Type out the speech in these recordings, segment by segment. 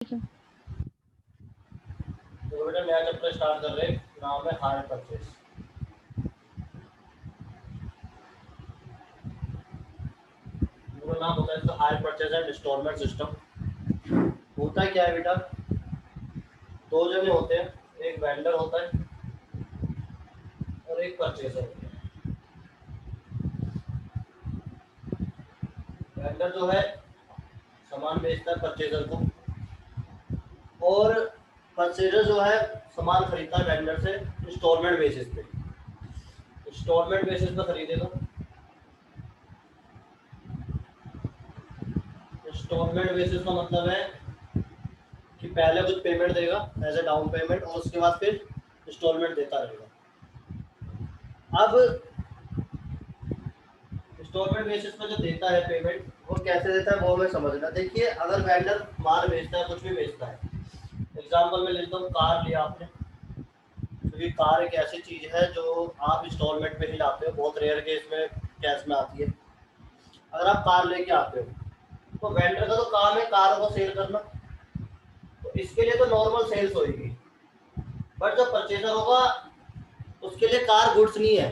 तो बेटा नया चैप्टर स्टार्ट कर रहे हैं, नाम है हायर परचेस। पूरा नाम होता है इसका hire purchase and installment system. होता क्या है बेटा, दो जने होते हैं, एक वेंडर होता है और एक परचेसर होता है। वेंडर जो है सामान बेचता है परचेसर को, और परचेसर जो है सामान खरीदता है वेंडर से इंस्टॉलमेंट बेसिस पे। इंस्टॉलमेंट बेसिस पे खरीदेगा। इंस्टॉलमेंट बेसिस का मतलब है कि पहले कुछ पेमेंट देगा एज ए डाउन पेमेंट, और उसके बाद फिर इंस्टॉलमेंट देता रहेगा। अब इंस्टॉलमेंट बेसिस पर जो देता है पेमेंट, वो कैसे देता है वो हमें समझना। देखिए, अगर वेंडर माल बेचता है, कुछ भी बेचता है, एग्जाम्पल में लेता हूँ, कार लिया आपने, क्योंकि कार एक ऐसी चीज है जो आप इंस्टॉलमेंट पे ही लाते हो, बहुत रेयर केस में कैश में आती है। अगर आप कार लेके आते हो तो वेंडर का तो काम है कार को सेल करना, तो इसके लिए तो नॉर्मल सेल्स होगी। बट जो परचेजर होगा उसके लिए कार गुड्स नहीं है,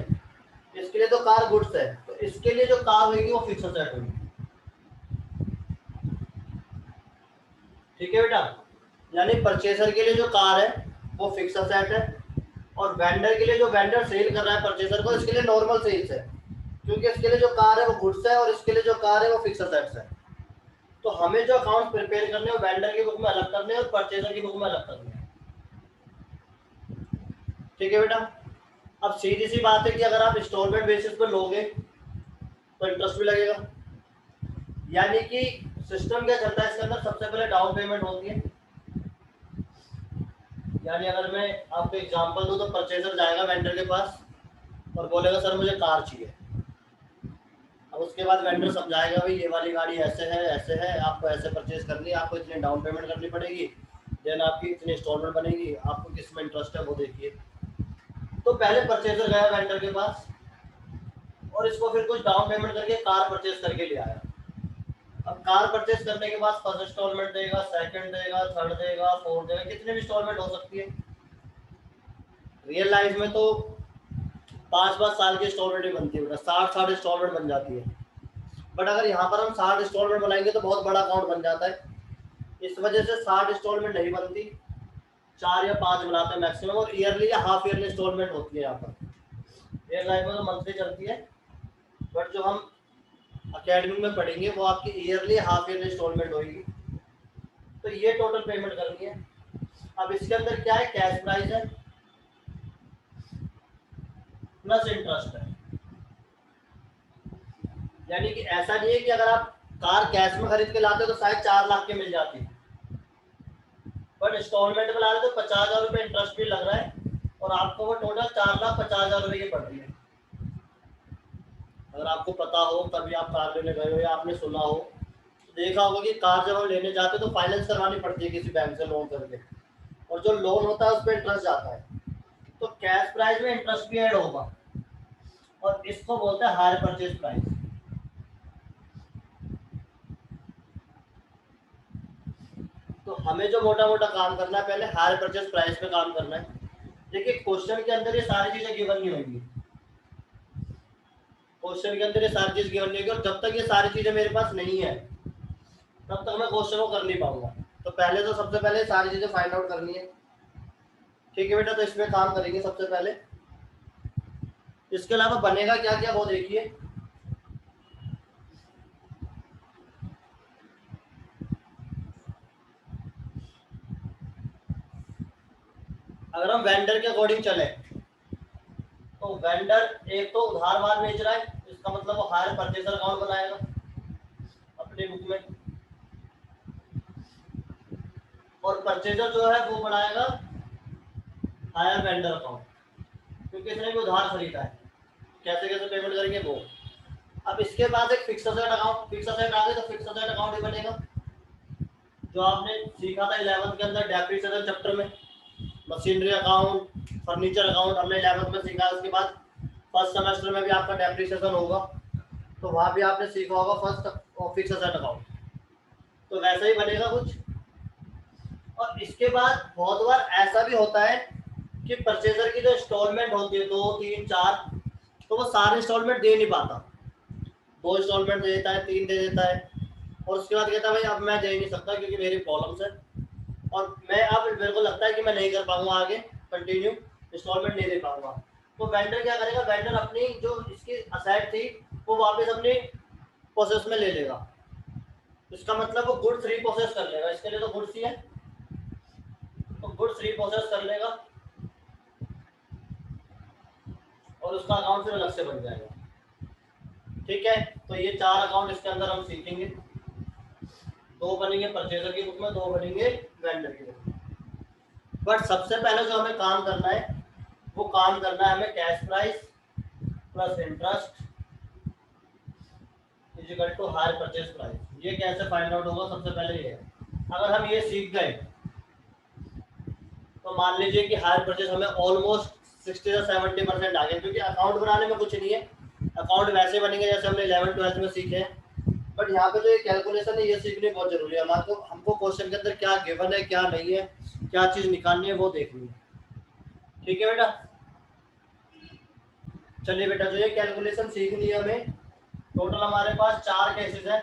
इसके लिए तो कार गुड्स है, तो इसके लिए जो कार होगी वो फिक्स असेट होगी। ठीक है बेटा, यानी परचेसर के लिए जो कार है वो फिक्स असेट है, और वेंडर के लिए जो वेंडर सेल कर रहा है परचेसर को, इसके लिए नॉर्मल सेल्स है, क्योंकि इसके लिए जो कार है वो गुड्स है और इसके लिए जो कार है वो फिक्स असेट्स है। तो हमें जो अकाउंट प्रिपेयर करने हैं वेंडर की बुक में अलग करने हैं और परचेसर की बुक में अलग करने हैं। ठीक है बेटा, अब सीधी सी बात है कि अगर आप इंस्टॉलमेंट बेसिस पर लोगे तो इंटरेस्ट भी लगेगा। यानी कि सिस्टम क्या चलता है इसके अंदर, सबसे पहले डाउन पेमेंट होती है। यानी अगर मैं आपको एग्जांपल दूं तो परचेजर जाएगा वेंडर के पास और बोलेगा सर मुझे कार चाहिए। अब उसके बाद वेंडर समझाएगा भाई ये वाली गाड़ी ऐसे है, आपको ऐसे परचेज करनी है, आपको इतनी डाउन पेमेंट करनी पड़ेगी, देन आपकी इतनी इंस्टॉलमेंट बनेगी, आपको किस में इंटरेस्ट है वो देखिए। तो पहले परचेजर गया वेंडर के पास और इसको फिर कुछ डाउन पेमेंट करके कार परचेज करके ले आया। अब कार परचेज करने के बाद फर्स्ट इंस्टॉलमेंट देगा, सेकंड देगा, थर्ड देगा, फोर्थ देगा, कितने भी इंस्टॉलमेंट हो सकती है। रियल लाइफ में तो 5-5 साल की इंस्टॉलमेंट ही बनती है, 60-60 इंस्टॉलमेंट बन जाती है। बट अगर यहाँ पर हम 60 इंस्टॉलमेंट बनाएंगे तो बहुत बड़ा अकाउंट बन जाता है, इस वजह से 60 इंस्टॉलमेंट नहीं बनती, 4 या 5 बनाते हैं मैक्सिमम, और ईयरली या हाफ ईयरली इंस्टॉलमेंट होती है। यहाँ पर रियल लाइफ में तो मंथली चलती है, बट जो हम अकेडमी में पढ़ेंगे वो आपकी ईयरली हाफ ईयरली इंस्टॉलमेंट होगी। तो ये टोटल पेमेंट करनी है। अब इसके अंदर क्या है, कैश प्राइस है प्लस इंटरेस्ट है। यानी कि ऐसा नहीं है कि अगर आप कार कैश में खरीद के लाते हो तो शायद 4 लाख के मिल जाती है, बट इंस्टॉलमेंट में ला रहे तो 50,000 रुपये इंटरेस्ट भी लग रहा है, और आपको वो टोटल 4,50,000 रुपये की पड़ रही है। अगर आपको पता हो, कभी आप कार लेने गए हो या आपने सुना हो, देखा होगा कि कार जब हम लेने जाते हैं तो फाइनेंस करवानी पड़ती है किसी बैंक से लोन करके, और जो लोन होता है उस पर इंटरेस्ट जाता है। तो कैश प्राइस में इंटरेस्ट भी ऐड होगा, और इसको बोलते हैं हायर परचेज प्राइस। तो हमें जो मोटा मोटा काम करना है, पहले हायर परचेज प्राइस पे काम करना है। देखिए, क्वेश्चन के अंदर ये सारी चीजें गिवन नहीं होंगी, क्वेश्चन के अंदर ये सारी चीज गिवन नहीं होगी, और जब तक ये सारी चीजें मेरे पास नहीं है तब तक मैं क्वेश्चन को कर नहीं पाऊंगा। तो पहले तो सबसे पहले सारी चीजें फाइंड आउट करनी है। ठीक है बेटा, तो इसमें काम करेंगे सबसे पहले। इसके अलावा बनेगा क्या क्या वो देखिए। अगर हम वेंडर के अकॉर्डिंग चले तो वेंडर एक तो उधार माल बेच रहा है, इसका मतलब वो हायर परचेजर अकाउंट बनाएगा अपनी बुक में, और परचेजर जो है वो बनाएगा हायर वेंडर अकाउंट, क्योंकि इसने भी उधार खरीदा है, कैसे कैसे पेमेंट करेंगे वो। अब इसके बाद एक fix asset account, fix asset आ गए तो फिक्स असेट अकाउंट ही बनेगा, जो आपने सीखा था 11th के अंदर डेप्रिसिएशन चैप्टर में। मशीनरी अकाउंट, फर्नीचर अकाउंट हमने 11th में सीखा। उसके बाद फर्स्ट सेमेस्टर में भी आपका डेप्रिसिएशन होगा, तो वहां भी आपने सीखा होगा फर्स्ट और फिक्स असेट अकाउंट। तो वैसा ही बनेगा कुछ। और इसके बाद बहुत बार ऐसा भी होता है कि परचेजर की जो इंस्टॉलमेंट होती है 2 3 4, तो वो सारे इंस्टॉलमेंट दे नहीं पाता, 2 इंस्टॉलमेंट दे देता है, 3 दे देता है, और उसके बाद कहता है भाई अब मैं दे नहीं सकता क्योंकि मेरी प्रॉब्लम्स है, और मैं अब मेरे को लगता है कि मैं नहीं कर पाऊंगा आगे कंटिन्यू, इंस्टॉलमेंट नहीं दे पाऊंगा। तो वेंडर क्या करेगा, वेंडर अपनी जो इसकी असेट थी वो वापस अपनी प्रोसेस में ले लेगा। इसका मतलब वो गुड्स रीप्रोसेस कर लेगा, इसके लिए तो गुड्स ही है, तो गुड्स रीप्रोसेस कर लेगा और उसका अकाउंट फिर अलग से बन जाएगा। ठीक है, तो ये 4 अकाउंट इसके अंदर हम सीखेंगे, 2 बनेंगे परचेजर की बुक में, 2 बनेंगे वेंडर की बुक में। बट सबसे पहले जो हमें काम करना है वो काम करना है हमें cash price plus interest is equal to hire purchase price. ये कैसे फाइंड आउट होगा, सबसे पहले ये है, अगर हम ये सीख गए तो मान लीजिए कि हायर परचेज हमें ऑलमोस्ट 60 से 70% आ गए, क्योंकि अकाउंट बनाने में कुछ नहीं है, अकाउंट वैसे बनेंगे जैसे हमने 11th 12th में सीखे हैं। बट यहाँ पे जो ये कैलकुलेशन है ये सीखनी बहुत जरूरी है, हमारे हमको क्वेश्चन के अंदर क्या गिवन है क्या नहीं है, क्या चीज निकालनी है वो देखनी है। ठीक है बेटा, चलिए बेटा जो ये कैलकुलेशन सीखनी है हमें, टोटल हमारे पास 4 केसेस हैं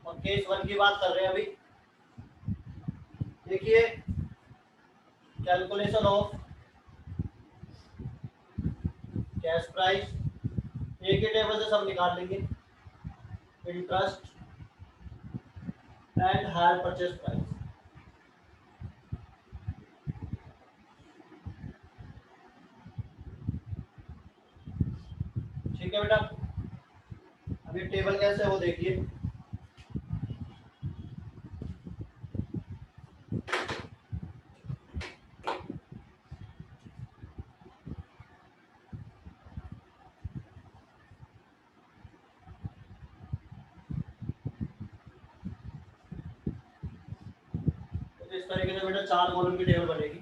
और केस 1 की बात कर रहे हैं अभी। देखिए कैलकुलेशन ऑफ कैश प्राइस, एक ही टेबल से सब निकाल लेंगे, interest and higher purchase price. ठीक है बेटा, अब ये टेबल कैसे है वो देखिए। तो इस तरीके से बेटा 4 कॉलम की टेबल बनेगी।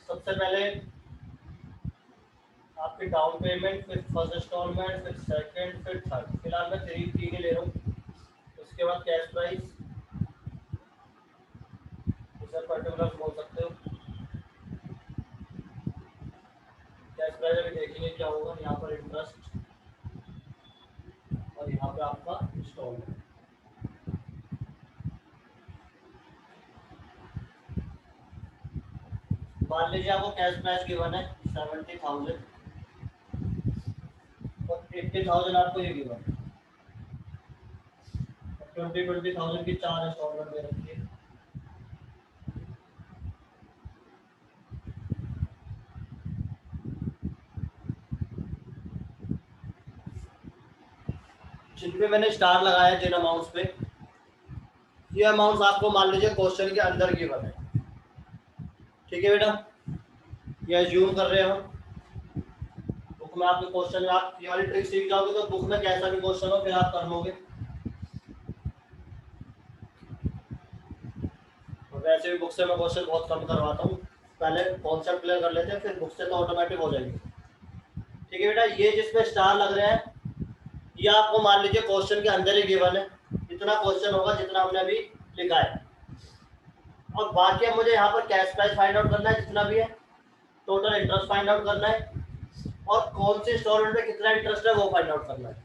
सबसे पहले आपकी डाउन पेमेंट, फिर फर्स्ट इंस्टॉलमेंट, फिर सेकंड, फिर थर्ड, फिलहाल मैं 3 ही ले रहा हूँ। उसके बाद कैश प्राइस, इसे पर्टिकुलर बोल सकते हो, कैश प्राइस अभी देखेंगे क्या होगा। यहाँ पर इंटरेस्ट और यहाँ पे आपका इंस्टॉलमेंट। मान लीजिए आपको कैश प्राइस गिवन है 70,000 और 80,000 आपको ये गिवन है, 20,000 की 4 इंस्टॉलमेंट दे रखी है। जिन पे मैंने स्टार लगाया जिन अमाउंट्स पे, ये अमाउंट्स आपको मान लीजिए क्वेश्चन के अंदर गिवन है। ठीक है बेटा, ये अज्यूम कर रहे हैं हम, बुक में आपके क्वेश्चन में आप ये वाली ट्रिक सीख जाओगे तो बुक में कैसा भी क्वेश्चन हो फिर आप कर लोगे। वैसे भी बुक से मैं क्वेश्चन बहुत कम करवाता हूँ, पहले कॉन्सेप्ट क्लियर कर लेते हैं फिर बुक से तो ऑटोमेटिक हो जाएगी। ठीक है बेटा, ये जिसमें स्टार लग रहे हैं ये आपको मान लीजिए क्वेश्चन के अंदर ही गिवन है, इतना क्वेश्चन होगा जितना हमने अभी लिखा है, और बाकी अब मुझे यहाँ पर कैश प्राइस फाइंड आउट करना है जितना भी है, टोटल इंटरेस्ट फाइंड आउट करना है, और कौन से इंस्टॉलमेंट में कितना इंटरेस्ट है वो फाइंड आउट करना है।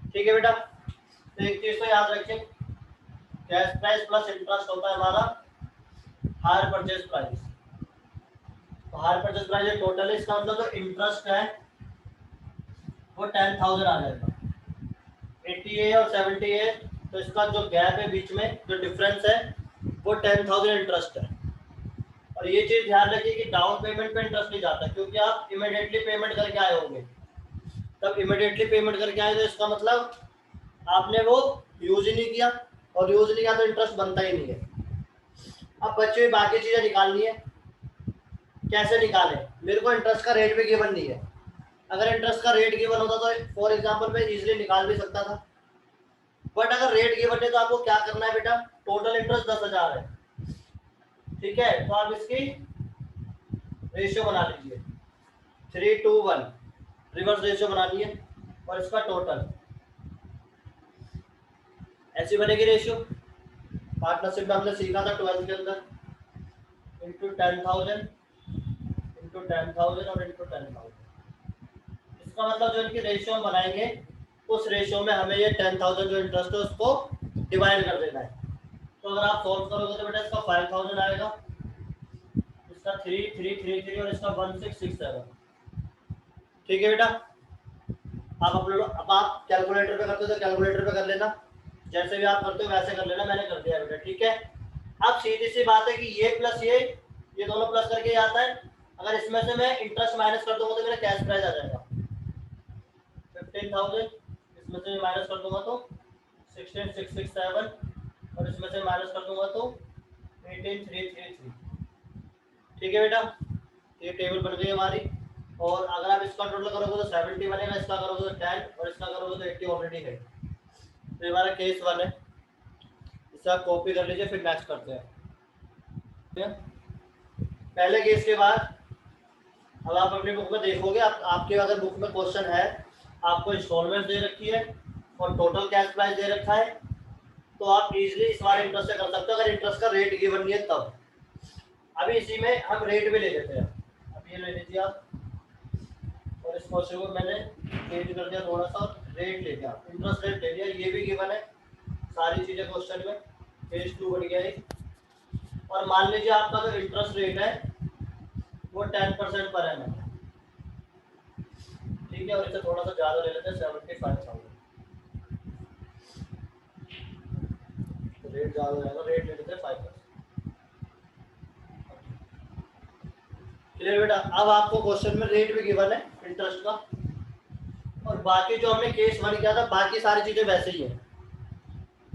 ठीक है बेटा, तो एक चीज तो याद रखें, कैश प्राइस प्लस इंटरेस्ट होता है हमारा हायर परचेज प्राइस। तो हायर परचेज प्राइस ये टोटल है, इसका मतलब जो इंटरेस्ट है वो 10,000 आ जाएगा। 80 है और 70 है, तो इसका जो गैप है बीच में जो डिफरेंस है वो 10,000 इंटरेस्ट है। और ये चीज ध्यान रखिए कि डाउन पेमेंट पे इंटरेस्ट नहीं जाता, क्योंकि आप इमीडिएटली पेमेंट करके आए होंगे, तब इमीडिएटली पेमेंट करके आए तो इसका मतलब आपने वो यूज ही नहीं किया, और यूज नहीं किया तो इंटरेस्ट बनता ही नहीं है। अब बच्चे बाकी चीजें निकालनी है, कैसे निकालें, मेरे को इंटरेस्ट का रेट भी गिवन नहीं है, अगर इंटरेस्ट का रेट गिवन होता तो फॉर एग्जांपल मैं इजीली निकाल भी सकता था, बट अगर रेट गिवन है तो आपको क्या करना है बेटा, टोटल इंटरेस्ट 10,000 है। ठीक है, तो आप इसकी रेशियो बना लीजिए 3:1, रिवर्स रेशियो बनानी है, और इसका टोटल ऐसी बनेगी रेशियो। पार्टनरशिप में हमने सीखा था 12th के अंदर, इंटू 10,000 और इंटू 10,000। इसका मतलब जो इनकी रेशियो हम बनाएंगे उस रेशियो में हमें ये 10,000 जो इंटरेस्ट है उसको डिवाइड कर देना है। तो अगर आप सॉल्व करोगे तो बेटा इसका 5,000 आएगा, इसका 3,333 और इसका 1,667। ठीक है बेटा, अब आप कैलकुलेटर पे करते हो तो कैलकुलेटर पे कर लेना, जैसे भी आप करते हो वैसे कर लेना, मैंने कर दिया बेटा। ठीक है, अब सीधी सी बात है कि ये प्लस ये दोनों प्लस करके ही आता है। अगर इसमें से मैं इंटरेस्ट माइनस कर दूंगा तो मेरा कैश प्राइस आ जाएगा 15,000, इसमें से माइनस कर दूंगा तो 16,667 और इसमें से माइनस कर दूंगा तो 18,333। ठीक है बेटा, ये टेबल बन गई हमारी। और अगर आप इसका टोटल करोगे तो 70 बनेगा, इसका करोगे तो 10 और इसका करोगे तो 80 ऑलरेडी है। तो ये हमारा केस 1 है, इसे आप कॉपी कर लीजिए, फिर नेक्स्ट करते हैं। पहले केस के बाद अब आप अपनी बुक में देखोगे, आपके अगर बुक में क्वेश्चन है, आपको इंस्टॉलमेंट दे रखी है और टोटल कैश प्राइस दे रखा है, तो आप इजीली इस बार इंटरेस्ट से कर सकते हो, अगर इंटरेस्ट का रेट गिवन नहीं है तब। अभी इसी में हम रेट भी ले लेते हैं। अब ये ले लीजिए आप, और इस क्वेश्चन को मैंने चेंज कर दिया थोड़ा सा, रेट ले लिया, इंटरेस्ट रेट ले लिया, ये भी गिवन है सारी चीजें क्वेश्चन में। पेज 2 बढ़ गया है। और मान लीजिए आपका जो इंटरेस्ट रेट है वो 10% पर एनम है। ठीक है, और इसे थोड़ा सा ज्यादा ले लेते हैं 75,000, तो रेट ज्यादा हो जाएगा, रेट ले लेते हैं 5%। क्लियर बेटा, अब आपको क्वेश्चन में रेट भी गिवन है इंटरेस्ट का, और बाकी जो हमने केस 1 किया था बाकी सारी चीजें वैसे ही है।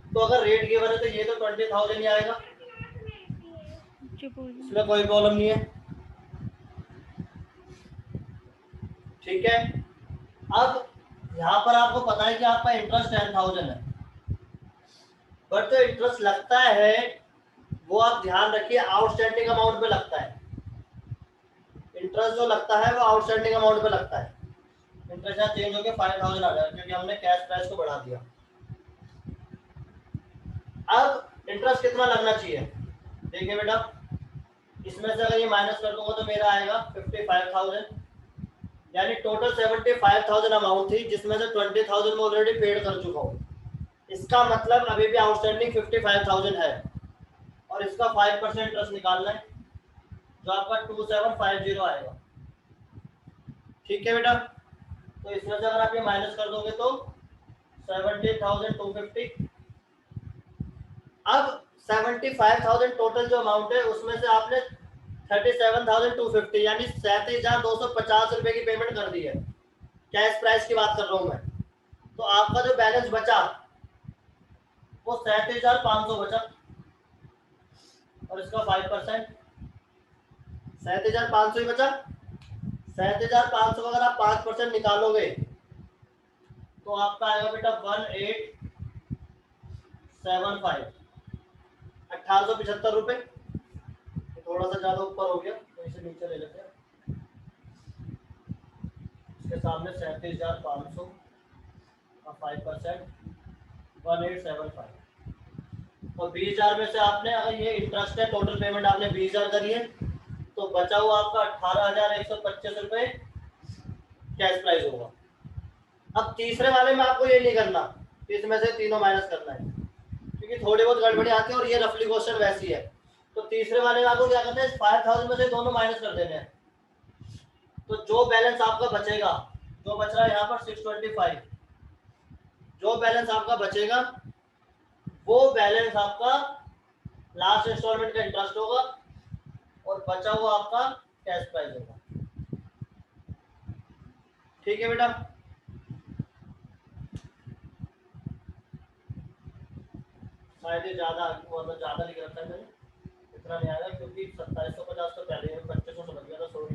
तो अगर रेट गिवन है तो ये तो 20,000 ही आएगा, इसमें कोई प्रॉब्लम नहीं है। ठीक है, अब यहाँ पर आपको पता है कि आपका इंटरेस्ट 10,000 है, बट जो इंटरेस्ट लगता है वो आप ध्यान रखिए आउटस्टैंडिंग अमाउंट पे लगता है। इंटरेस्ट जो लगता है वो आउटस्टैंडिंग अमाउंट पे लगता है। इंटरेस्ट यहाँ चेंज होकर 5,000 आ जाएगा क्योंकि हमने कैश प्राइस को बढ़ा दिया। अब इंटरेस्ट कितना लगना चाहिए, देखिए बेटा, इसमें से अगर ये माइनस कर दूंगा तो मेरा आएगा 55,000, यानी टोटल 75,000 अमाउंट थी, जिसमें से 20,000 में ऑलरेडी पेड कर चुका हूँ। इसका मतलब अभी भी आउटस्टैंडिंग 55,000 है, और इसका 5% इंटरेस्ट निकालना है जो आपका 2750 आएगा। ठीक है बेटा, तो इसमें से अगर आप ये माइनस कर दोगे तो 70,250। अब 75,000 टोटल जो अमाउंट है उसमें से आपने 37,250 यानी 37,250 रुपए की पेमेंट कर दी है, कैश प्राइस की बात कर रहा हूं मैं। तो आपका जो बैलेंस बचा वो 37,500 बचा, और इसका 5% 37,500 ही बचा। 37,500 अगर आप 5% निकालोगे तो आपका आएगा बेटा 1875 1875 रुपए। थोड़ा सा ज्यादा ऊपर हो गया तो इसे नीचे ले लेते हैं। इसके सामने 37,500 का 5% 1875, और 20,000 में से आपने अगर ये इंटरेस्ट है टोटल पेमेंट आपने 20,000 करी है तो बचा हुआ आपका 18,125 रुपए कैश प्राइस होगा। अब तीसरे वाले में आपको ये नहीं करना, इसमें से तीनों माइनस करना है क्योंकि थोड़ी बहुत गड़बड़ी आती है और ये रफली क्वेश्चन वैसी है। तो तीसरे वाले में आपको क्या करना है, 5,000 में से दोनों माइनस कर देने हैं। तो जो बैलेंस आपका बचेगा, जो बच रहा है यहाँ पर 625, जो बैलेंस आपका बचेगा वो बैलेंस आपका लास्ट इंस्टॉलमेंट का इंटरेस्ट होगा और बचा हुआ आपका कैश प्राइस होगा। ठीक है बेटा, शायद ये ज्यादा मतलब ज्यादा लिख रखा है मैंने, इतना नहीं आएगा क्योंकि 2750 तो पहले ही 2500 समझ गया था, सॉरी।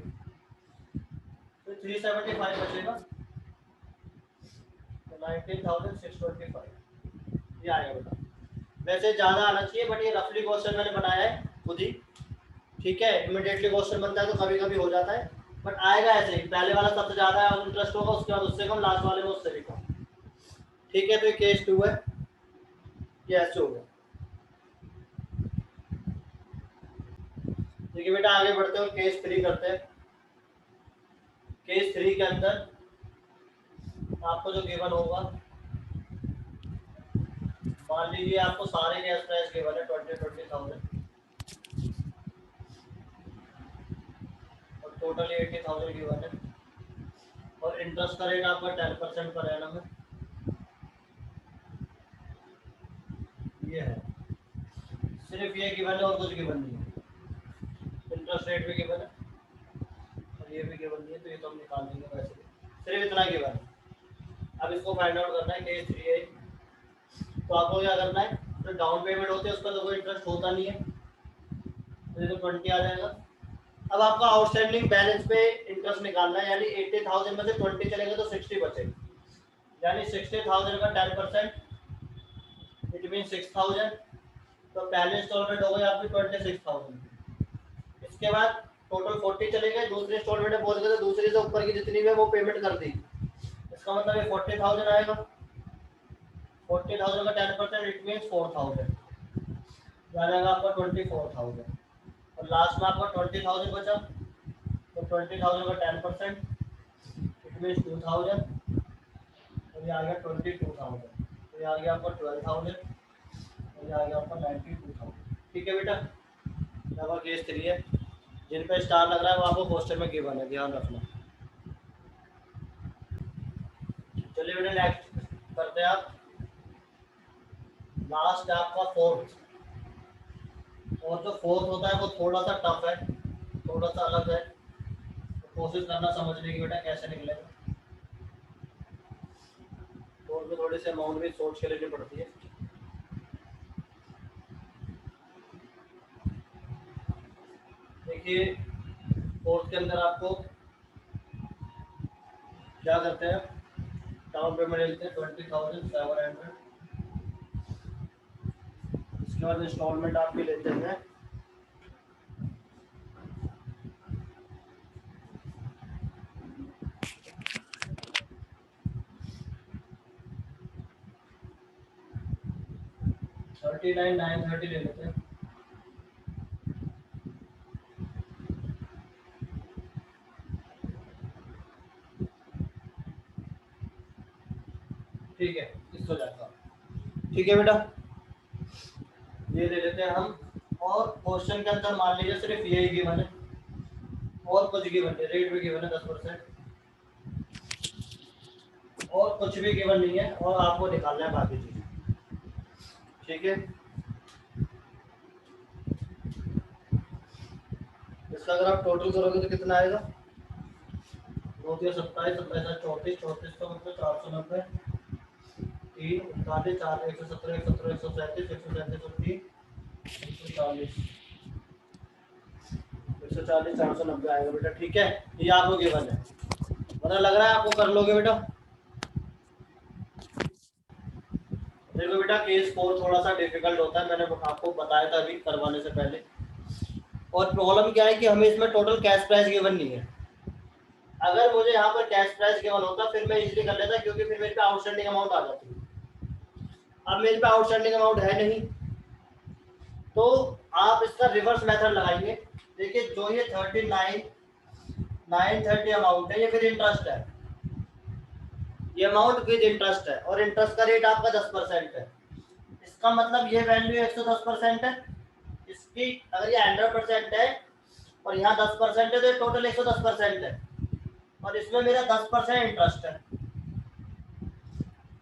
तो 375 बचेगा, 19,625 ये आएगा बेटा। वैसे ज्यादा आना चाहिए बट ये रफली क्वेश्चन मैंने बनाया है खुद ही। ठीक है, इमीडिएटली क्वेश्चन बनता है तो कभी कभी हो जाता है, बट आएगा ऐसे ही, पहले वाला सबसे ज्यादा इंटरेस्ट होगा, उसके बाद उससे कम, लास्ट वाले में उससे भी कम। ठीक है, तो ये केस 2 है, ये ऐसे हो गया। देखिए बेटा आगे बढ़ते हैं और केस 3 करते हैं। केस 3 के अंदर आपको जो गिवन होगा, मान लीजिए आपको सारे कैश प्राइस गिवन है 20,000 और टोटली 80,000 गिवन है और इंटरेस्ट का रेट आपका 10% पर एनम है। ये है, सिर्फ ये गिवन है और कुछ गिवन नहीं है। इंटरेस्ट रेट भी गिवन है और ये भी गिवन नहीं है, तो ये तो हम निकाल देंगे वैसे भी, सिर्फ इतना गिवन है। अब इसको फाइंड आउट करना है केस 3 है, तो आपको क्या करना है, तो डाउन पेमेंट होती है उसका तो कोई इंटरेस्ट होता नहीं है, तो ये तो 20 आ जाएगा। अब आपका आउटस्टैंडिंग बैलेंस पे इंटरेस्ट निकालना है, यानी 80,000 में से 20 चलेगा तो 60 बचेगा, यानी 60,000 का 10% इट मीन 6,000। तो पहले इंस्टॉलमेंट हो गई आपकी 26,000। इसके बाद टोटल 40 चले गए, दूसरे इंस्टॉलमेंट में पहुंच गए तो दूसरे से ऊपर की जितनी भी है वो पेमेंट कर दी। इसका मतलब ये 40,000 आएगा, 40,000 का 10% इट मीन 4,000, जाएगा आपका 24,000 और लास्ट में आपका 20,000 बचा, तो 20,000 का 10% इट मीन 2,000 और ये आ गया 22,000, तो ये आ गया आपका 12,000 और ये आ गया आपका 92,000। ठीक है बेटा, आपका केस 3 है। जिन पे स्टार लग रहा है वो आपको क्वेश्चन में गिवन है, ध्यान रखना। चलिए बेटा नेक्स्ट करते हैं आप, लास्ट है आपका फोर्थ, और जो फोर्थ होता है वो थोड़ा सा टफ है, थोड़ा सा अलग है, तो कोशिश करना समझने की बेटा कैसे निकलेगा। फोर्थ में थोड़ी सी अमाउंट भी सोच के लेनी पड़ती है। देखिए फोर्थ के अंदर आपको क्या करते हैं, डाउन पेमेंट लेते हैं 20,700, इसके बाद इंस्टॉलमेंट आपके लेते हैं 39,930 ले लेते हैं। ठीक है, इसको जाएगा। ठीक है बेटा, ये ले लेते हैं हम, और क्वेश्चन के अंदर मान लीजिए सिर्फ यही गिवन है और कुछ गिवन है, रेट भी गिवन है 10% और कुछ भी गिवन नहीं है, और आपको निकालना है बाकी चीजें। ठीक है, इसका अगर आप टोटल करोगे तो कितना आएगा, 9 या 27, 27 34, 34 का मतलब 490, 3 39 4 117 117 137 137 और 3 140 140 490 आएगा बेटा। ठीक है, ये आपको गिवन है, पता लग रहा है आपको कर लोगे बेटा। देखो बेटा केस 4 थोड़ा सा डिफिकल्ट होता है, मैंने आपको बताया था अभी करवाने से पहले। और प्रॉब्लम क्या है कि हमें इसमें टोटल कैश प्राइस गिवन नहीं है। अगर मुझे यहाँ पर कैश प्राइस गिवन होता फिर मैं इजीली कर लेता, क्योंकि फिर मेरे पे आउटस्टैंडिंग अमाउंट आ जाती। अब मेरे पे आउटस्टैंडिंग अमाउंट है नहीं, तो आप इसका रिवर्स मेथड लगाएंगे। देखिए जो ये 39,930 अमाउंट है, ये फिर इंटरेस्ट है, ये अमाउंट विद इंटरेस्ट है, और इंटरेस्ट का रेट आपका 10% है। इसका मतलब ये वैल्यू 110% है, इसकी अगर ये 100% है और यहाँ 10% है तो ये टोटल 110% है, और इसमें मेरा 10% इंटरेस्ट है।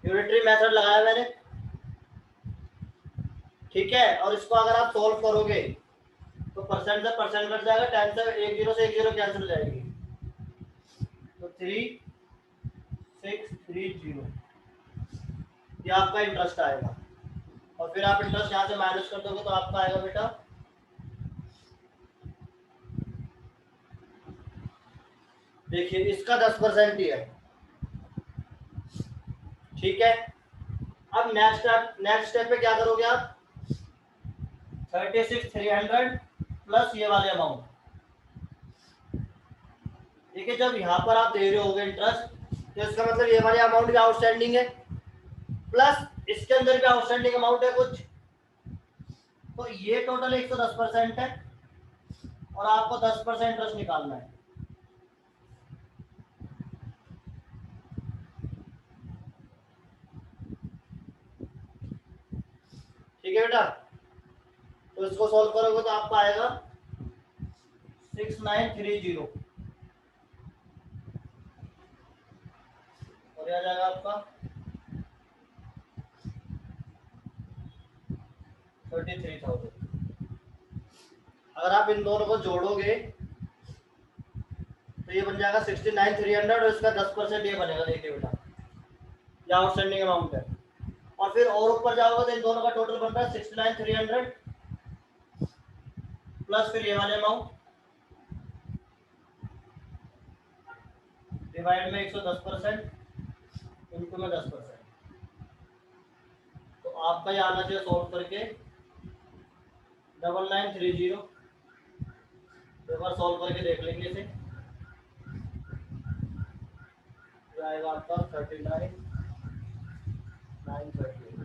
यूनिटरी मेथड लगाया मैंने। ठीक है, और इसको अगर आप सोल्व करोगे तो परसेंट से परसेंट कट जाएगा, 10 से 1 0 से 1 0 कैंसिल हो जाएगी, तो 3630 ये आपका इंटरेस्ट आएगा। और फिर आप इंटरेस्ट यहाँ से माइनस कर दोगे तो आपका आएगा बेटा, देखिए इसका 10% ही है। ठीक है, अब नेक्स्ट स्टेप पे क्या करोगे आप, 36,300 प्लस ये वाले अमाउंट। देखिए जब यहाँ पर आप दे रहे होगे इंटरेस्ट, तो इसका मतलब ये वाले अमाउंट भी आउटस्टैंडिंग है, प्लस इसके अंदर भी आउटस्टैंडिंग अमाउंट है कुछ, तो ये टोटल 110% है, और आपको 10% इंटरेस्ट निकालना है। ठीक है बेटा, तो इसको सॉल्व करोगे तो आपको आएगा 6930 और आ जाएगा आपका 33,000। अगर आप इन दोनों को जोड़ोगे तो ये बन जाएगा 69,300 और इसका 10% ये बनेगा। देखिए बेटा, ये आउटस्टैंडिंग अमाउंट है। और फिर और ऊपर जाओगे तो इन दोनों का टोटल बन रहा है 69,300 प्लस फिर ये वाले अमाउंट डिवाइड में 110% इनटू में 10%। तो आपका ये आना चाहिए सॉल्व करके 9930। एक बार सॉल्व करके देख लेंगे इसे। आएगा आपका 39,938।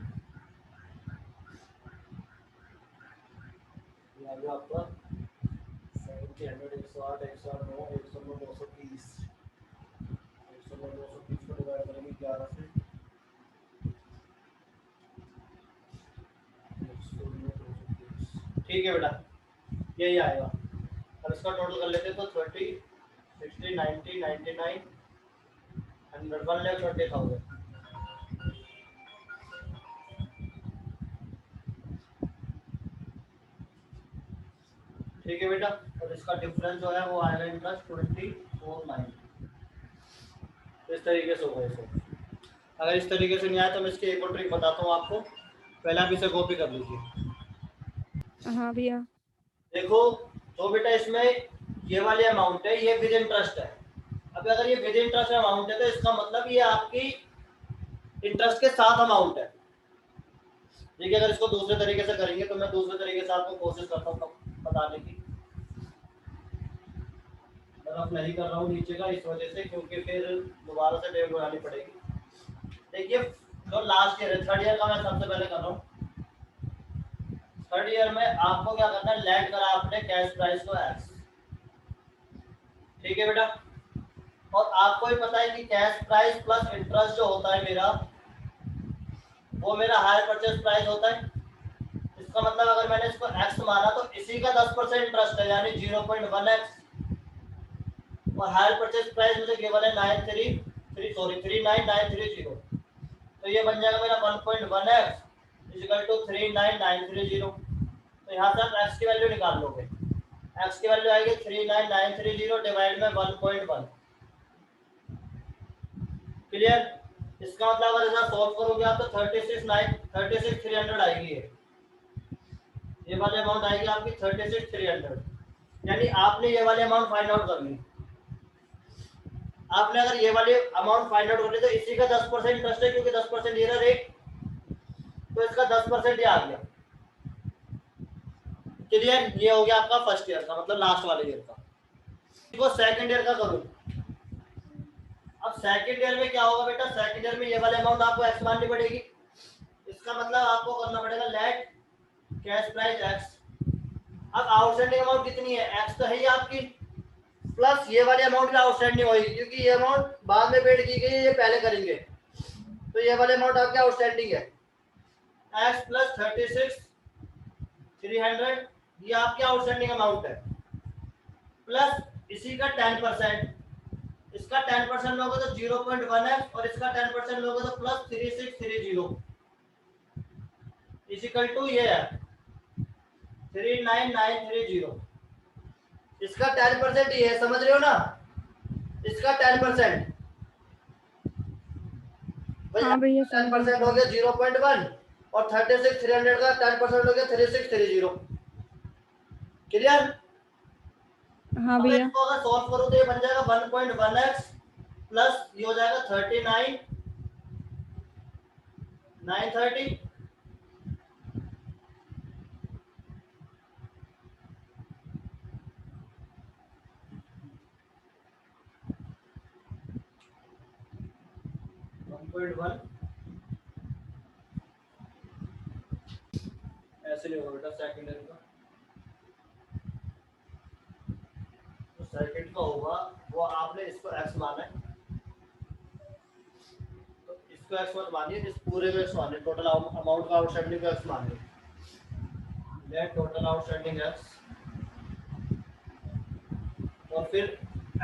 ये आएगा आपका 70, 108, 109, 109, 230, 109, 230 को डिवाइड करेंगे 11 से, 109, 230। ठीक है बेटा, यही आएगा। और इसका टोटल कर लेते हैं तो 30, 60, 90, 99, 100, 1,20,000। ठीक है बेटा, और इसका डिफरेंस जो है वो आएगा इंटरेस्ट 24,9। तो इस तरीके से होगा इसे। अगर इस तरीके से नहीं आया तो मैं इसकी एक और ट्रिक बताता हूँ आपको। पहले आप इसे कॉपी कर लीजिए। हाँ भैया। देखो, तो बेटा इसमें ये वाली अमाउंट है, ये विद इंटरेस्ट है। अब अगर ये विद इंटरेस्ट अमाउंट है तो इसका मतलब ये आपकी इंटरेस्ट के साथ अमाउंट है। देखिए, अगर इसको दूसरे तरीके से करेंगे तो मैं दूसरे तरीके से आपको कोशिश करता हूँ बताने की। रफ नहीं कर रहा हूँ नीचे का इस वजह से, क्योंकि फिर दोबारा से डेट बनानी पड़ेगी। देखिए, जो लास्ट ईयर है, थर्ड ईयर का मैं सबसे पहले कर रहा हूँ। थर्ड ईयर में आपको क्या करना है, लैंड करा आपने कैश प्राइस को एक्स। ठीक है बेटा, और आपको ही पता है कि कैश प्राइस प्लस इंटरेस्ट जो होता है मेरा, वो मेरा हायर परचेज प्राइस होता है। इसका मतलब अगर मैंने इसको एक्स माना तो इसी का 10% इंटरेस्ट है, यानी 0.1x। और हायर परचेज प्राइस मुझे केवल है 39,930। तो ये बन जाएगा मेरा 1.1x इक्वल टू 39,930। तो यहाँ से आप x की वैल्यू निकाल लोगे। x की वैल्यू आएगी 39,930 डिवाइड में 1.1। क्लियर? इसका मतलब अगर ऐसा सॉल्व करोगे आप तो 36,300 आएगी। ये वाले अमाउंट आएगी आपकी 36,300। यानी आपने ये वाले अमाउंट फाइंड आउट कर ली। आपने अगर ये वाले अमाउंट फाइंड आउट कर ली तो इसी का 10% इंटरेस्ट है, क्योंकि 10% ये रेट, तो इसका 10% ये आ गया। क्लियर? ये हो गया आपका फर्स्ट ईयर का, मतलब लास्ट वाले ईयर का। इसको सेकंड ईयर का करूं। अब सेकंड ईयर में क्या होगा बेटा, सेकंड ईयर में ये वाले अमाउंट आपको एक्स माननी पड़ेगी। इसका मतलब आपको करना पड़ेगा लेट कैश प्राइस एक्स। अब आउटस्टैंडिंग अमाउंट कितनी है, एक्स तो है ही आपकी, प्लस ये वाली अमाउंट भी आउटस्टैंडिंग होगी, क्योंकि ये अमाउंट बाद में पेड की गई है, ये पहले करेंगे। तो ये वाले अमाउंट आपके आउटस्टैंडिंग है, एक्स प्लस 36,300, ये आपकी आउटस्टैंडिंग अमाउंट है, प्लस इसी का 10%। इसका 10% लोगे तो 0.1x और इसका 10% लोगे तो प्लस 3630 इजिकल टू ये है 39,930। इसका 10% ये है, समझ रहे हो ना? इसका 10%। हाँ भैया, 10% हो गया 0.1 और 36,300 का 10% हो गया 3630। क्लियर? हाँ अब भैया। इसको अगर सॉल्व करो तो ये बन जाएगा 1.1x प्लस ये हो जाएगा 39,930। ऐसे नहीं होगा बेटा सेकंड ईयर का। सेकंड का होगा वो आपने इसको x माना है, तो इसको x मत मानिए, इस पूरे में x मानिए, टोटल अमाउंट का आउटस्टैंडिंग को x मानिए। लेट टोटल आउटस्टैंडिंग x और फिर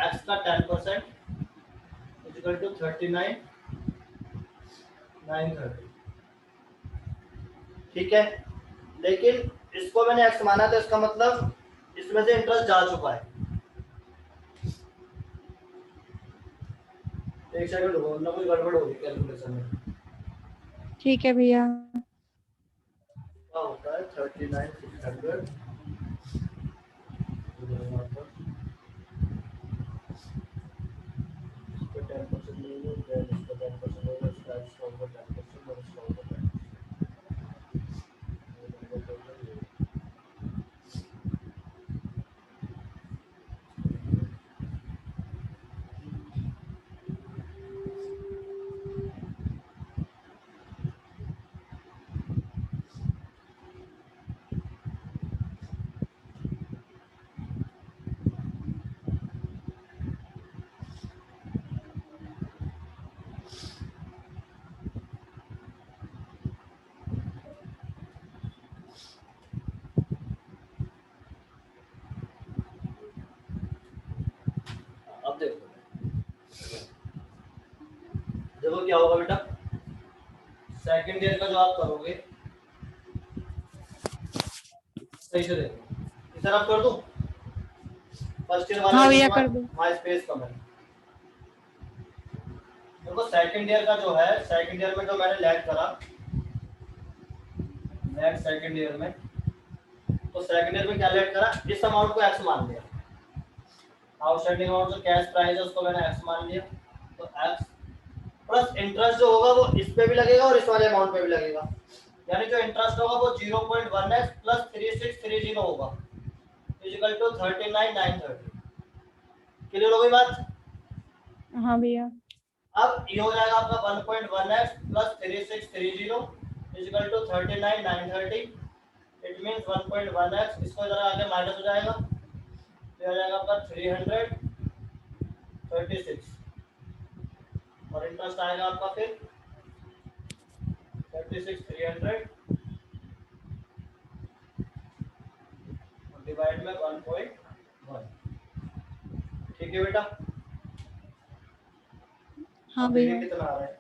x का 10% इक्वल टू 39,930। ठीक है, लेकिन इसको मैंने x माना तो इसका मतलब इसमें से इंटरेस्ट जा चुका है। एक सेकंड रुको, ना कोई गड़बड़ होगी कैलकुलेशन में। ठीक है भैया। क्या होता है 39,600 10% लेंगे, देन इसका 10% लेंगे, इसका एक्स्ट्रा होगा 10% और इसका होगा 10%। अब देखो, देखो क्या होगा बेटा, सेकंड ईयर का जो आप करोगे, सही से देखो, इस तरफ कर दूं, फर्स्ट ईयर वाला हाँ भैया कर दो। हाँ स्पेस कम है। देखो सेकंड ईयर का जो है, सेकंड ईयर में जो मैंने लेट करा, लेट सेकंड ईयर में, तो सेकंड ईयर में क्या लेट करा, इस अमाउंट को x मान लिया, आउटस्टैंडिंग अमाउंट जो कैश प्राइस है उसको मैंने x मान लिया, तो x प्लस इंटरेस्ट जो होगा वो इस पे भी लगेगा और इस वाले अमाउंट पे भी लगेगा, यानी जो इंटरेस्ट होगा वो 0.1x प्लस 3630 होगा इक्वल टू 39,930। क्लियर हो गई बात? हाँ भैया। अब ये हो जाएगा आपका 1.1x plus 3630 equal to 39,930। It means 1.1x, इसको इधर आगे माइनस हो जाएगा, तो हो जाएगा आपका 336 और इंटरेस्ट आएगा आपका फिर 36,300 डिवाइड में 1.1। ठीक है बेटा? हाँ अब भैया। देखिए कितना आ रहा है,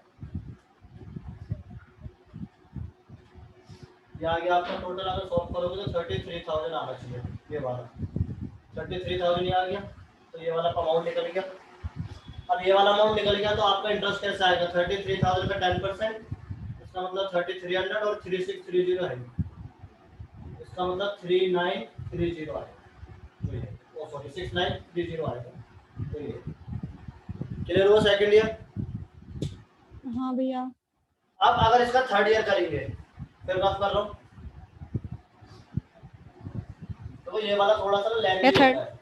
ये आ गया आपका टोटल, अगर सॉल्व करोगे तो 33,000 आना चाहिए, ये वाला 33,000 ही आ गया, तो ये वाला अमाउंट निकल गया। अब ये वाला अमाउंट निकल गया तो आपका इंटरेस्ट कैसे आएगा, 33,000 का 10%, इसका मतलब 3300 और 3630 है, इसका मतलब 3930 आएगा, तो ये ओ सॉरी 6930 आएगा, तो ये क्लियर हुआ सेकंड ईयर? हाँ भैया। अब अगर इसका थर्ड ईयर करेंगे, फिर बात कर रहा हूँ, तो ये वाला थोड़ा सा लेंथी होता थर्ड। है।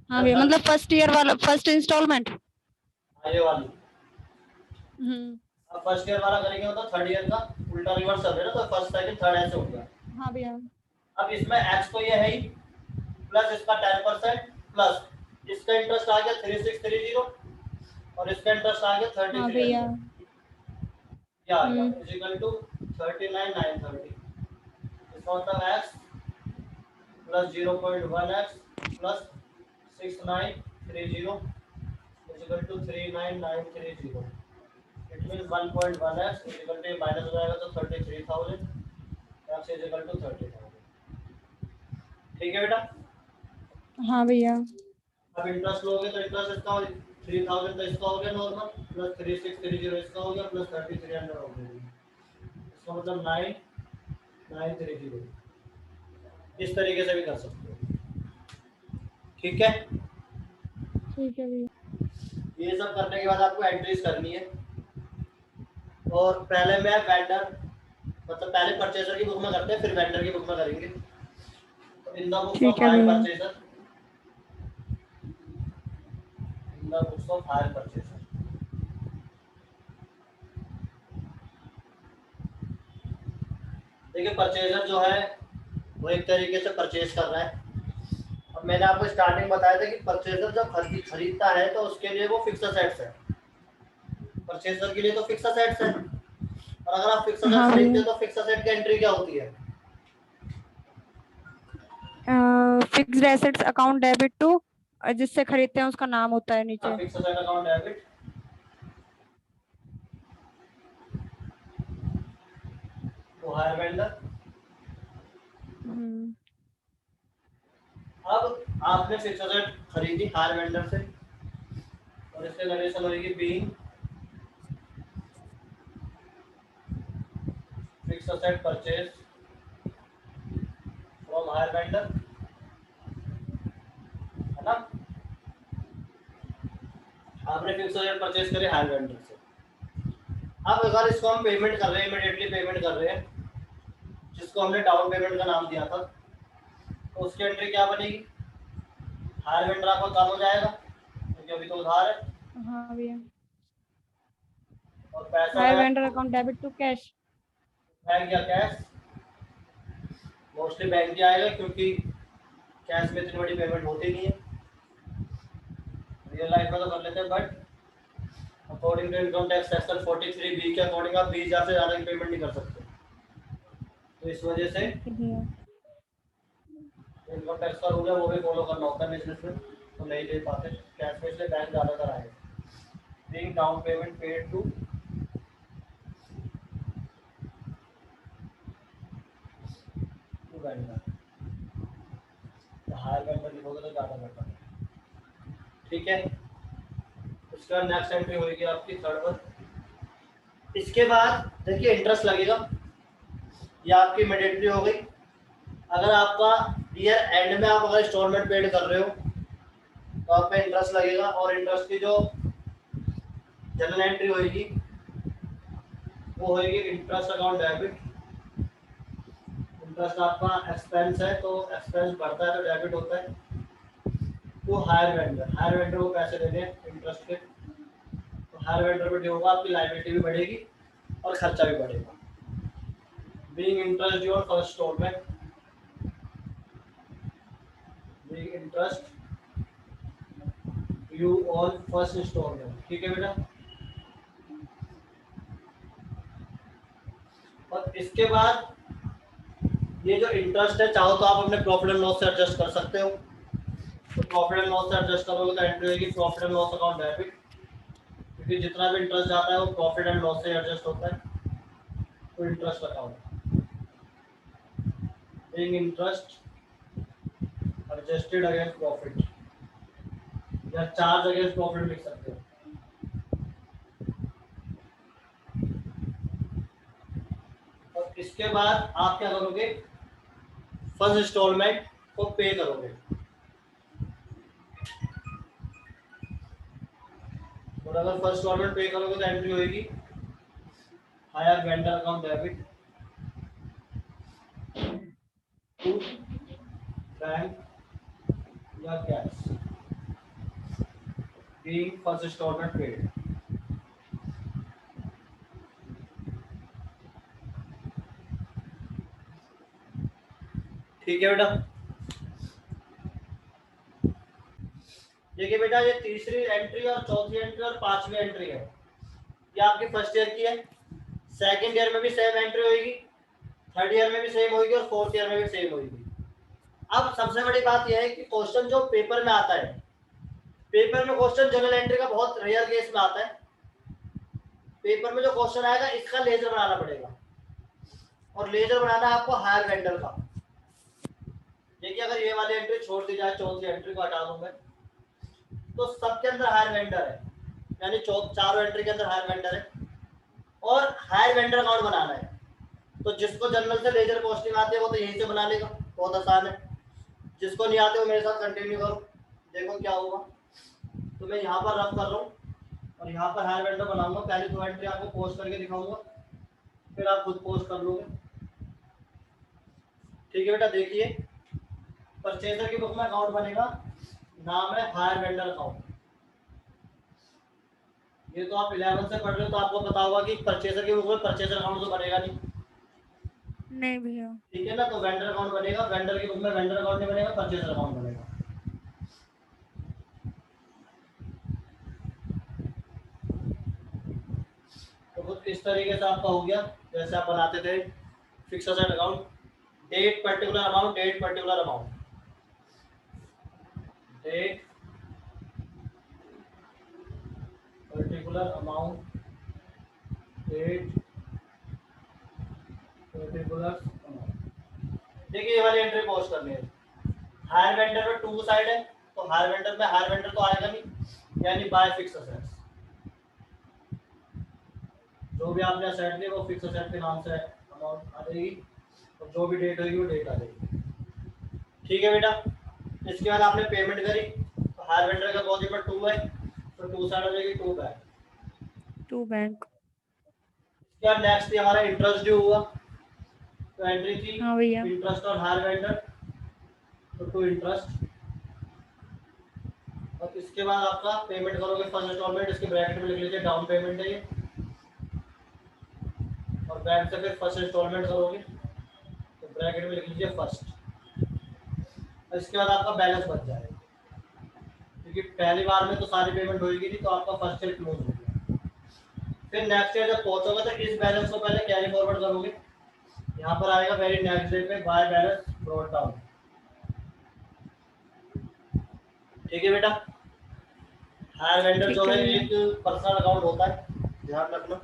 हाँ भैया, मतलब फर्स्ट ईयर वाला, फर्स्ट इंस्टॉलमेंट। ये वाली हम्म। अब फर्स्ट ईयर वाला करेंगे तो थर्ड ईयर का उल्टा रिवर्स चल रहा है ना, तो फर्स्ट सेकंड थर्ड ऐसे हो गया। हाँ भैया। अब इसमें x तो ये है ही, प्लस इसका 10% प्लस इसका इंटरेस्ट आ गया 3630 और इसका इंटरेस्ट आ गया हाँ भैया। 3300, क्या आ गया इक्वल टू 39,930। इसका मतलब x plus 0.1x plus 6930 equal to 39,930। It means 1.1x equal to minus हो जाएगा तो 33,000 x इक्वल टू 30,000। ठीक है बेटा? हाँ भैया। अब इंटरेस्ट लोगे तो इंटरेस्ट इसका 3,000 तो इसका हो गया नॉर्मल, प्लस 3630 इसका हो गया, प्लस 3300 हो गया, इसका मतलब 9,930। इस तरीके से भी कर सकते हो। ठीक है? ठीक है भैया। ये सब करने के बाद आपको एंट्रीज करनी है, और पहले मैं वेंडर, मतलब पहले परचेजर की बुक में करते हैं, फिर वेंडर की बुक में करेंगे। तो इन द बुक्स ऑफ ठीक है हायर भैया। Purchaser, in the books of hire purchaser, देखिए परचेजर जो है वो एक तरीके से परचेज कर रहा है, अब मैंने आपको स्टार्टिंग बताया था कि परचेजर जब खरीदता है तो उसके लिए वो फिक्स असेट्स है, परचेजर के लिए तो फिक्स असेट्स है। और अगर आप फिक्स हाँ असेट खरीदते भैया, हो तो फिक्स असेट की एंट्री क्या होती है? Fixed assets account debit to, जिससे खरीदते हैं उसका नाम होता है नीचे। Fix asset account debit to hire vendor. Hmm. अब आपने फिक्स असेट खरीदी हायर वेंडर से और इसके नरेशन होगी being fix asset purchase from hire vendor, है ना? आपने फिक्स असेट परचेज करे हायर वेंडर से। अब अगर इसको हम पेमेंट कर रहे हैं, इमीडिएटली पेमेंट कर रहे हैं, जिसको हमने डाउन पेमेंट का नाम दिया था, तो उसकी एंट्री क्या बनेगी? हायर वेंडर आपका कम हो जाएगा क्योंकि अभी तो उधार है, हाँ भैया, और पैसा हायर है vendor account debit to cash. Bank या कैश। मोस्टली बैंक ही आएगा क्योंकि कैश में इतनी बड़ी पेमेंट होती नहीं है, रियल लाइफ में तो कर लेते हैं, but according to income tax section 43B के अकॉर्डिंग आप 20,000 से ज़्यादा की पेमेंट नहीं कर सकते। तो इस वजह से ठीक है भैया। इनकम टैक्स का रूल है वो भी फॉलो करना होता है बिजनेस में, तो नहीं दे पाते कैश में, इसलिए बैंक ज़्यादातर आएगा। Being down payment paid to vendor, hire vendor लिखोगे तो ज़्यादा बेटर है। ठीक है, उसका नेक्स्ट एंट्री होगी आपकी थर्ड पर। इसके बाद देखिए इंटरेस्ट लगेगा, ये आपकी इमीडिएटली हो गई। अगर आपका ईयर एंड में आप अगर इंस्टॉलमेंट पेड कर रहे हो तो आप पे इंटरेस्ट लगेगा, और इंटरेस्ट की जो जनरल एंट्री होगी वो होगी इंटरेस्ट अकाउंट डेबिट। इंटरेस्ट आपका एक्सपेंस है तो एक्सपेंस बढ़ता है तो डेबिट होता है। तो हायर वेंडर, हायर वेंडर को पैसे देने इंटरेस्ट के, तो हायर वेंडर पे ड्यू होगा, आपकी लायबिलिटी भी बढ़ेगी और खर्चा भी बढ़ेगा। Being interest due on first installment, being interest due on first installment. ठीक है बेटा, और इसके बाद ये जो इंटरेस्ट है चाहो तो आप अपने प्रॉफिट एंड लॉस से एडजस्ट कर सकते हो, तो प्रॉफिट एंड लॉस से एडजस्ट करोगे तो एंट्री होगी profit and loss account debit, क्योंकि जितना भी इंटरेस्ट जाता है वो प्रॉफिट एंड लॉस से एडजस्ट होता है, तो interest account. Being interest adjusted against profit, या चार्ज अगेंस्ट प्रॉफिट लिख सकते हो। और इसके बाद आप क्या करोगे, फर्स्ट इंस्टॉलमेंट को पे करोगे, और अगर फर्स्ट इंस्टॉलमेंट पे करोगे तो एंट्री होगी hire vendor account debit to bank या cash, being first instalment paid. ठीक है बेटा, देखिए बेटा ये तीसरी एंट्री और चौथी एंट्री और पांचवी एंट्री है, ये आपकी फर्स्ट ईयर की है। सेकंड ईयर में भी सेम एंट्री होगी, थर्ड ईयर में भी सेम होगी और फोर्थ ईयर में भी सेम होगी। अब सबसे बड़ी बात यह है कि क्वेश्चन जो पेपर में आता है, पेपर में क्वेश्चन जनरल एंट्री का बहुत रेयर केस में आता है। पेपर में जो क्वेश्चन आएगा इसका लेजर बनाना पड़ेगा, और लेजर बनाना है आपको हायर वेंडर का। देखिए अगर ये वाली एंट्री छोड़ दी जाए, चौथी एंट्री को हटा दूं मैं, तो सबके अंदर हायर वेंडर है, यानी चारों एंट्री के अंदर हायर वेंडर है, और हायर वेंडर अकाउंट बनाना है। तो जिसको जनरल से लेजर पोस्टिंग आती है वो तो यहीं से बना लेगा, बहुत आसान है। जिसको नहीं आते वो मेरे साथ कंटिन्यू करो, देखो क्या होगा। तो मैं यहाँ पर रफ कर रहा हूँ और यहाँ पर हायर वेंडर बनाऊंगा। पहले दो एंट्री आपको पोस्ट करके दिखाऊंगा, फिर आप खुद पोस्ट कर लोगे। ठीक है बेटा, देखिए परचेजर की बुक में अकाउंट बनेगा, नाम है हायर वेंडर अकाउंट। ये तो आप 11 से पढ़ रहे हो तो आपको पता होगा कि परचेजर की बुक में परचेजर अकाउंट तो बनेगा नहीं। नहीं भैया। ठीक है ना, तो वेंडर अकाउंट बनेगा, वेंडर की बुक में वेंडर अकाउंट नहीं बनेगा, परचेजर अकाउंट बनेगा। कुछ इस तरीके से आपका हो गया जैसे आप बनाते थे fix asset account, date particular amount, date particular amount, date particular amount, date particular amount. देखिए ये वाली एंट्री पोस्ट करनी है। हायर वेंडर में टू साइड है, तो हायर वेंडर में हायर वेंडर तो आएगा नहीं, यानी बाय फिक्स असेट्स, जो भी आपने असेट ली वो फिक्स असेट के नाम से अमाउंट आ जाएगी, और जो भी डेट होगी वो डेट आ जाएगी। ठीक है बेटा, इसके बाद आपने पेमेंट करी, तो हायर वेंडर का डिपॉजिट में 2 है, तो 2 साइड हो जाएगी 2 बैंक। 2 बैंक। इसके बाद नेक्स्ट हमारा इंटरेस्ट ड्यू हुआ, तो एंट्री थी हाँ भैया। इंटरेस्ट और हायर वेंडर, तो 2 इंटरेस्ट। और इसके बाद आपका पेमेंट करोगे फर्स्ट इंस्टॉलमेंट, इसके ब्रैकेट में लिख लीजिए डाउन पेमेंट है ये, और बैंक से फिर फर्स्ट इंस्टॉलमेंट करोगे तो ब्रैकेट में लिख लीजिए फर्स्ट। इसके बाद आपका बैलेंस बच जाएगा, क्योंकि पहली बार में तो सारी पेमेंट होगी नहीं, तो आपका फर्स्ट ईयर क्लोज हो गया। फिर नेक्स्ट ईयर जब पहुंचोगे तो इस बैलेंस को पहले कैरी फॉरवर्ड करोगे, यहाँ पर आएगा वेरी नेक्स्ट डे पे बाय बैलेंस ब्रॉट डाउन। ठीक है बेटा, हायर वेंडर जो है एक पर्सनल अकाउंट होता है, ध्यान रखना।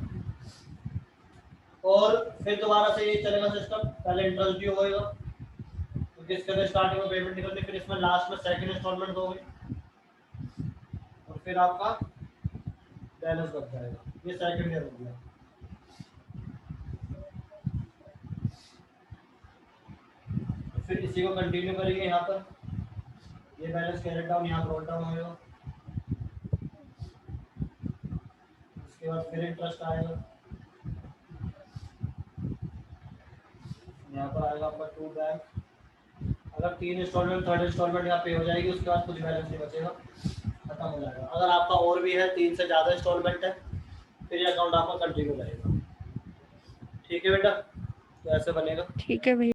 और फिर दोबारा से ये चलेगा सिस्टम, पहले इंटरेस्ट ड्यू होएगा, क्योंकि इसके अंदर स्टार्टिंग में पेमेंट निकलती, फिर इसमें लास्ट में सेकंड इंस्टॉलमेंट दोगे, और फिर आपका बैलेंस बच जाएगा। ये सेकंड ईयर हो गया। फिर इसी को कंटिन्यू करेंगे, यहाँ पर ये बैलेंस कैरेट डाउन, यहाँ ब्रॉट डाउन होएगा, उसके बाद फिर इंटरेस्ट आएगा, यहाँ पर आएगा आपका 2 बैंक। अगर 3 इंस्टॉलमेंट थर्ड इंस्टॉलमेंट यहाँ पे हो जाएगी, उसके बाद कुछ बैलेंस नहीं बचेगा, खत्म हो जाएगा। अगर आपका और भी है 3 से ज़्यादा इंस्टॉलमेंट है, फिर ये अकाउंट आपका कंटिन्यू रहेगा। ठीक है बेटा, तो ऐसे बनेगा। ठीक है भैया।